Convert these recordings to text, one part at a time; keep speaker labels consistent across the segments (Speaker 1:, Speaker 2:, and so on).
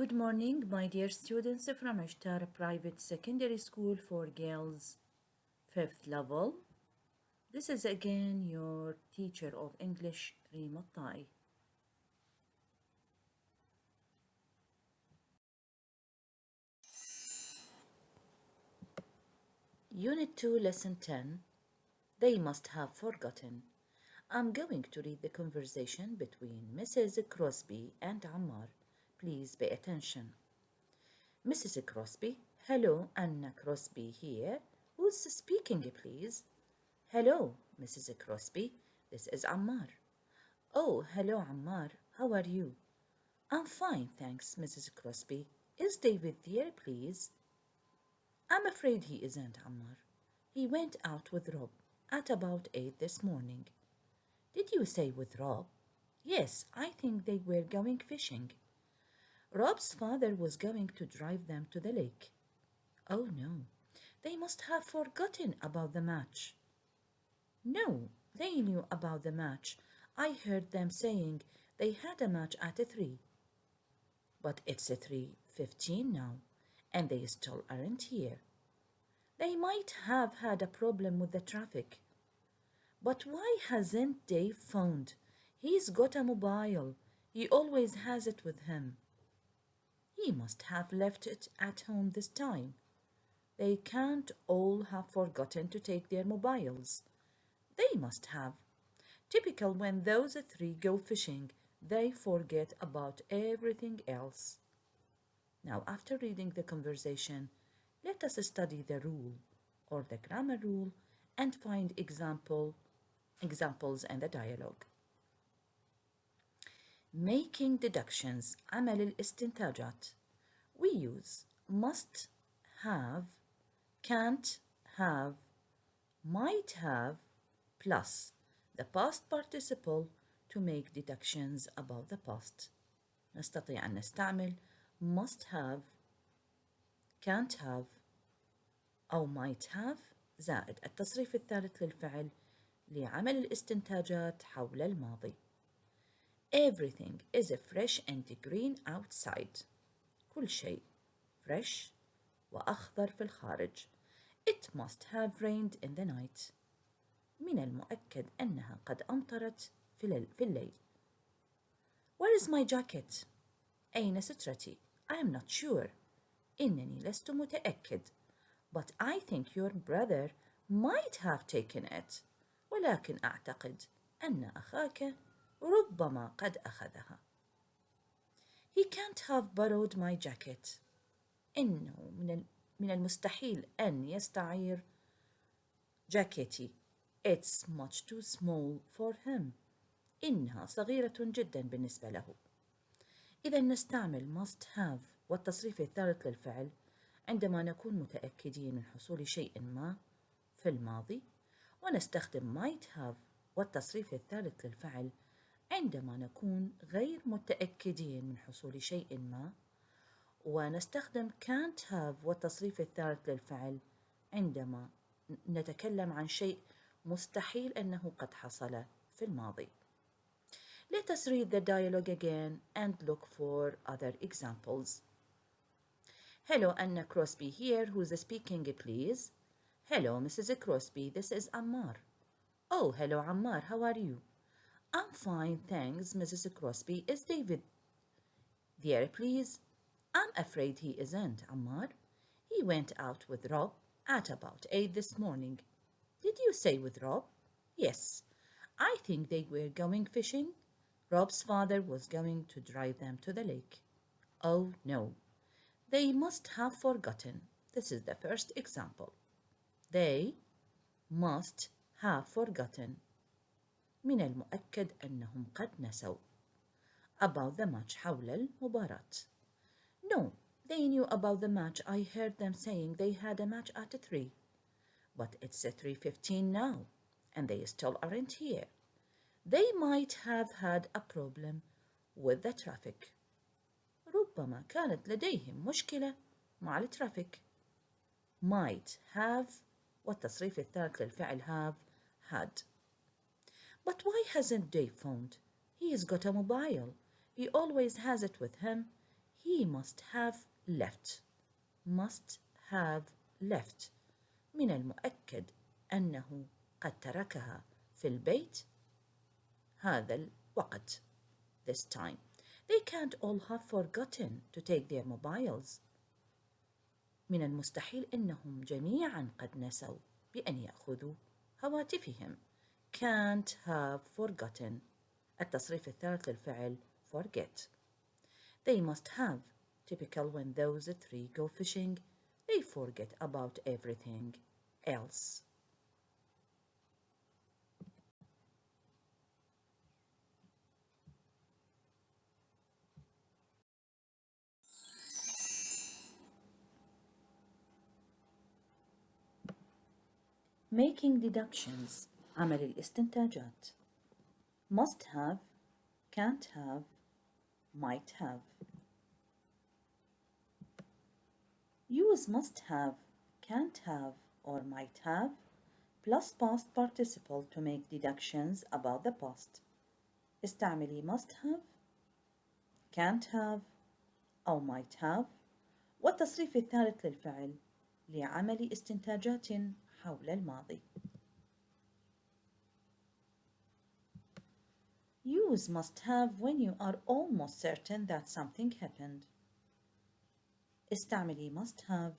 Speaker 1: Good morning, my dear students from Ishtar Private Secondary School for Girls, 5th level. This is again your teacher of English, Rima Tai. Unit 2, Lesson 10. They must have forgotten. I'm going to read the conversation between Mrs. Crosby and Ammar. Please pay attention. Mrs. Crosby, hello, Anna Crosby here. Who's speaking, please? Hello, Mrs. Crosby. This is Ammar. Oh, hello, Ammar. How are you? I'm fine, thanks, Mrs. Crosby. Is David there, please? I'm afraid he isn't, Ammar. He went out with Rob at about 8 this morning. Did you say with Rob? Yes, I think they were going fishing. Rob's father was going to drive them to the lake. Oh no, they must have forgotten about the match. No, they knew about the match. I heard them saying they had a match at 3. But it's 3:15 now, and they still aren't here. They might have had a problem with the traffic. But why hasn't Dave phoned? He's got a mobile. He always has it with him. He must have left it at home this time. They can't all have forgotten to take their mobiles. They must have. Typical when those 3 go fishing, they forget about everything else. Now, after reading the conversation, let us study the rule or the grammar rule and find examples and the dialogue. Making deductions عمل الاستنتاجات. We use must have, can't have, might have plus the past participle to make deductions about the past. نستطيع أن نستعمل must have, can't have أو might have زائد التصريف الثالث للفعل لعمل الاستنتاجات حول الماضي. Everything is fresh and green outside. كل شيء fresh وأخضر في الخارج. It must have rained in the night. من المؤكد أنها قد أمطرت في الليل. Where is my jacket? أين سترتي? I am not sure. إنني لست متأكد. But I think your brother might have taken it. ولكن أعتقد أن أخاك ربما قد أخذها. He can't have borrowed my jacket. إنه من المستحيل أن يستعير جاكيتي. It's much too small for him. إنها صغيرة جدا بالنسبة له. إذا نستعمل must have والتصريف الثالث للفعل عندما نكون متأكدين من حصول شيء ما في الماضي، ونستخدم might have والتصريف الثالث للفعل عندما نكون غير متأكدين من حصول شيء ما، ونستخدم can't have والتصريف الثالث للفعل عندما نتكلم عن شيء مستحيل أنه قد حصل في الماضي. Let us read the dialogue again and look for other examples. Hello, Anna Crosby here. Who's speaking, please? Hello, Mrs. Crosby. This is Ammar. Oh, hello, Ammar. How are you? I'm fine, thanks, Mrs. Crosby. Is David there, please? I'm afraid he isn't, Ammar. He went out with Rob at about 8 this morning. Did you say with Rob? Yes. I think they were going fishing. Rob's father was going to drive them to the lake. Oh, no. They must have forgotten. This is the first example. They must have forgotten. من المؤكد أنهم قد نسوا. About the match حول المباراة. No, they knew about the match. I heard them saying they had a match at 3. But it's 3:15 now, and they still aren't here. They might have had a problem with the traffic. ربما كانت لديهم مشكلة مع الترافيك. might have والتصريف الثالث للفعل have had. But why hasn't Dave phoned? He's got a mobile. He always has it with him. He must have left. Must have left. من المؤكد أنه قد تركها في البيت هذا الوقت. This time. They can't all have forgotten to take their mobiles. من المستحيل أنهم جميعا قد نسوا بأن يأخذوا هواتفهم. Can't have forgotten. التصريف الثالث للفعل forget. They must have. Typical when those three go fishing, they forget about everything else. Making deductions. عمل الاستنتاجات. Must have, can't have, might have. Use must have, can't have, or might have plus past participle to make deductions about the past. استعملي must have, can't have, أو might have والتصريف الثالث للفعل لعمل استنتاجات حول الماضي. Use must have when you are almost certain that something happened. استعملي must have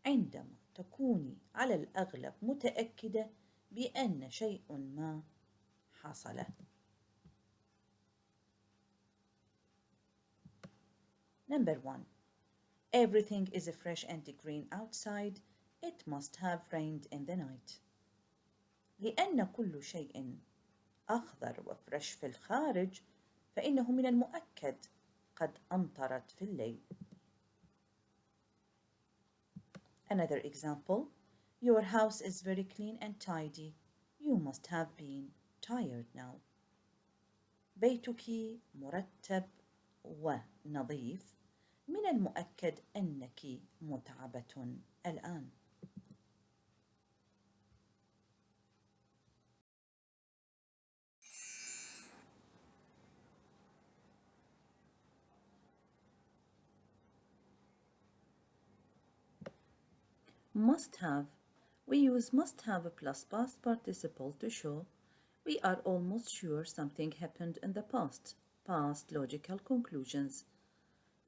Speaker 1: عندما تكوني على الأغلب متأكدة بأن شيء ما حصل. Number 1. Everything is fresh and green outside. It must have rained in the night. لأن كل شيء أخضر وفرش في الخارج فإنه من المؤكد قد أمطرت في الليل. Another example. Your house is very clean and tidy. You must have been tired now. بيتك مرتب ونظيف. من المؤكد أنك متعبة الآن. Must have. We use must have plus past participle to show we are almost sure something happened in the past. Past logical conclusions.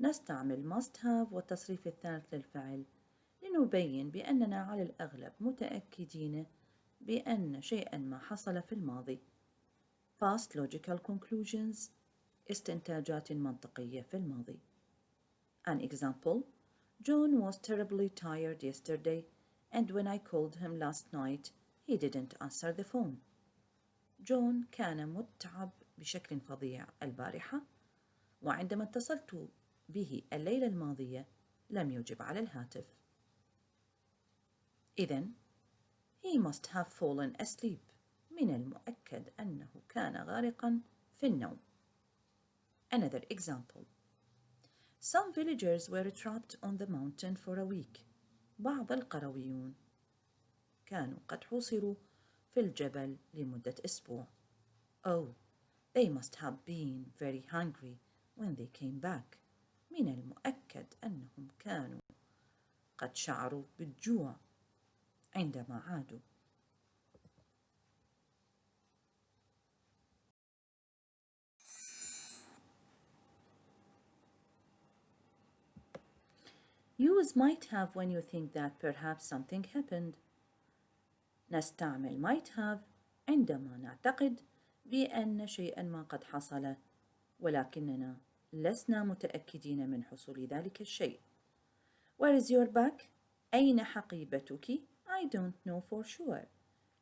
Speaker 1: نستعمل must have والتصريف الثالث للفعل لنبين بأننا على الأغلب متأكدين بأن شيئا ما حصل في الماضي. Past logical conclusions. استنتاجات منطقية في الماضي. An example. John was terribly tired yesterday, and when I called him last night, he didn't answer the phone. جون كان متعب بشكل فظيع البارحة، وعندما اتصلت به الليلة الماضية لم يجب على الهاتف. إذن he must have fallen asleep. من المؤكد أنه كان غارقا في النوم. Another example. Some villagers were trapped on the mountain for a week. بعض القرويون كانوا قد حوصروا في الجبل لمدة أسبوع. Oh, they must have been very hungry when they came back. من المؤكد أنهم كانوا قد شعروا بالجوع عندما عادوا. Use might have when you think that perhaps something happened. نستعمل might have عندما نعتقد بأن شيئا ما قد حصل ولكننا لسنا متأكدين من حصول ذلك الشيء. Where is your bag? أين حقيبتك؟ I don't know for sure.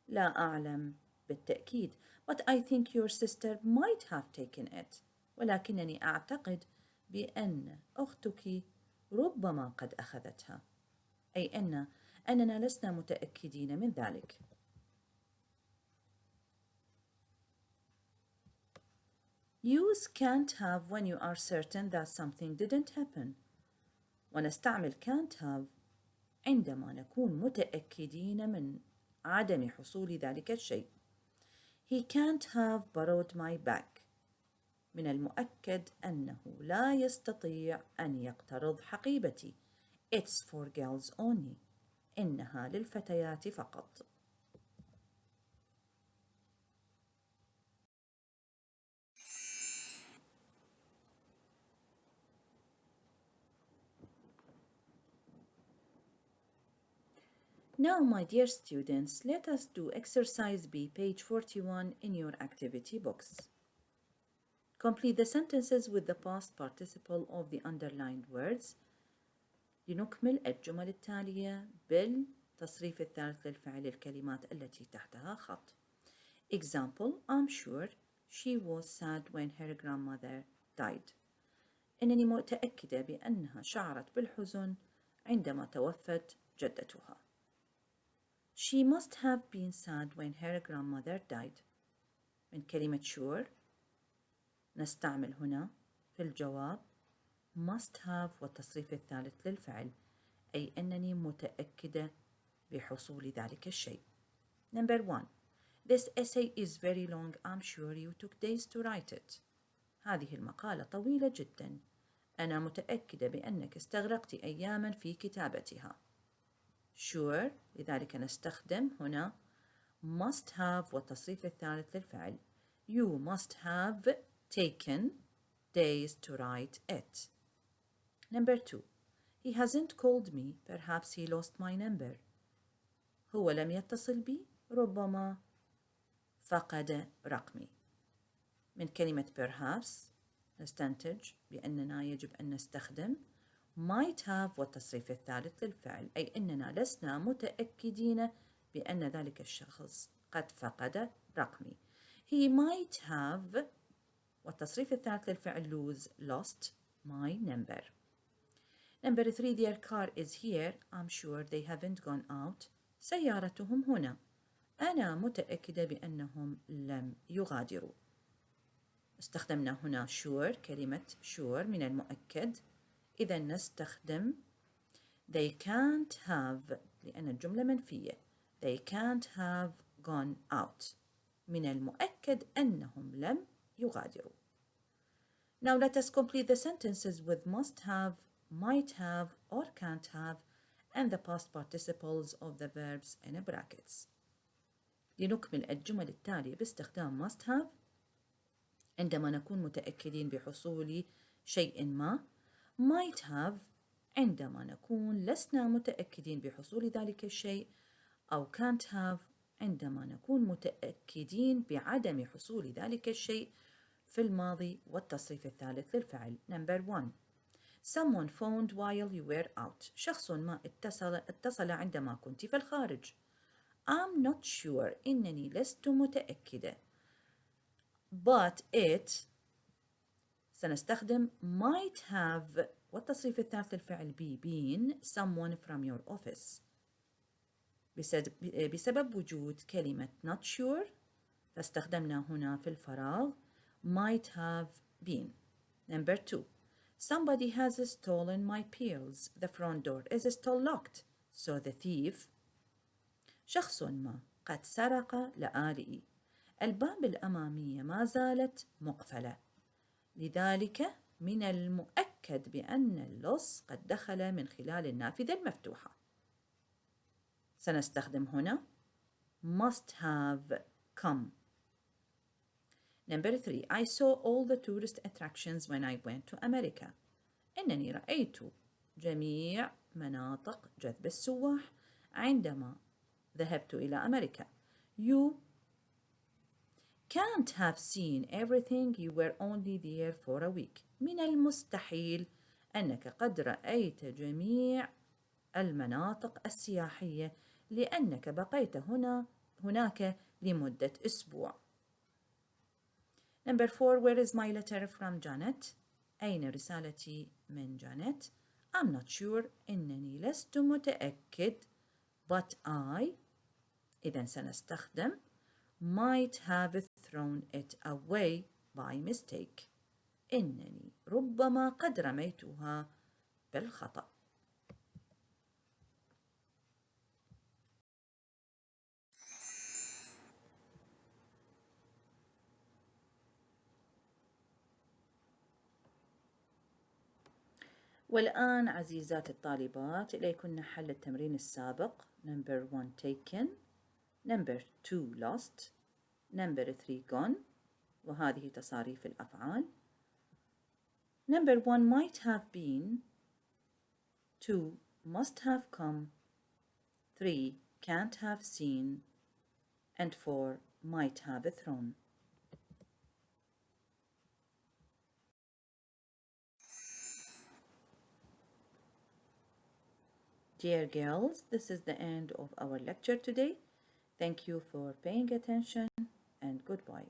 Speaker 1: لا أعلم بالتأكيد. But I think your sister might have taken it. ولكنني أعتقد بأن أختك ربما قد أخذتها. أي أننا لسنا متأكدين من ذلك. Use can't have when you are certain that something didn't happen. ونستعمل can't have عندما نكون متأكدين من عدم حصول ذلك الشيء. He can't have borrowed my bag. من المؤكد أنه لا يستطيع أن يقترض حقيبتي. It's for girls only. إنها للفتيات فقط. Now, my dear students, let us do exercise B, page 41 in your activity books. Complete the sentences with the past participle of the underlined words. لنكمل الجمل التالية بالتصريف الثالث للفعل الكلمات التي تحتها خط. Example: I'm sure she was sad when her grandmother died. إنني متأكدة بأنها شعرت بالحزن عندما توفت جدتها. She must have been sad when her grandmother died. من كلمة sure نستعمل هنا في الجواب must have والتصريف الثالث للفعل، أي أنني متأكدة بحصول ذلك الشيء. Number 1. This essay is very long. I'm sure you took days to write it. هذه المقالة طويلة جدا. أنا متأكدة بأنك استغرقت أياما في كتابتها. Sure، لذلك نستخدم هنا must have والتصريف الثالث للفعل. You must have taken days to write it. Number 2. He hasn't called me. Perhaps he lost my number. هو لم يتصل بي. ربما فقد رقمي. من كلمة perhaps نستنتج بأننا يجب أن نستخدم might have والتصريف الثالث للفعل، أي أننا لسنا متأكدين بأن ذلك الشخص قد فقد رقمي. He might have والتصريف الثالث للفعل lose lost my number. Number 3. Their car is here. I'm sure they haven't gone out. سيارتهم هنا. أنا متأكدة بأنهم لم يغادروا. استخدمنا هنا sure، كلمة sure من المؤكد. إذا نستخدم they can't have لأن الجملة منفية. They can't have gone out. من المؤكد أنهم لم يغادروا. Now let us complete the sentences with must have, might have, or can't have, and the past participles of the verbs in brackets. لنكمل الجمل التالية باستخدام must have عندما نكون متأكدين بحصول شيء ما. might have عندما نكون لسنا متأكدين بحصول ذلك الشيء، أو can't have عندما نكون متأكدين بعدم حصول ذلك الشيء في الماضي والتصريف الثالث للفعل. Number 1. Someone phoned while you were out. شخص ما اتصل عندما كنت في الخارج. I'm not sure. إنني لست متأكدة. But it سنستخدم might have والتصريف الثالث للفعل be been someone from your office. بسبب وجود كلمة not sure فاستخدمنا هنا في الفراغ might have been. Number 2. Somebody has stolen my pills. The front door is still locked. So the thief. شخص ما قد سرق لآلئي. الباب الأمامية ما زالت مقفلة. لذلك من المؤكد بأن اللص قد دخل من خلال النافذة المفتوحة. سنستخدم هنا must have come. Number 3. I saw all the tourist attractions when I went to America. إنني رأيت جميع مناطق جذب السواح عندما ذهبت إلى أمريكا. You can't have seen everything. You were only there for a week. من المستحيل أنك قد رأيت جميع المناطق السياحية لأنك بقيت هناك لمدة أسبوع. Number 4. Where is my letter from Janet? أين رسالتي من جانيت؟ I'm not sure. إنني لست متأكد. But I إذن سنستخدم might have thrown it away by mistake. إنني ربما قد رميتها بالخطأ. والآن عزيزات الطالبات إليكن حل التمرين السابق. Number 1 taken, Number 2 lost, Number 3 gone، وهذه تصاريف الأفعال. Number 1 might have been, 2 must have come, 3 can't have seen, and 4 might have thrown. Dear girls, this is the end of our lecture today. Thank you for paying attention and goodbye.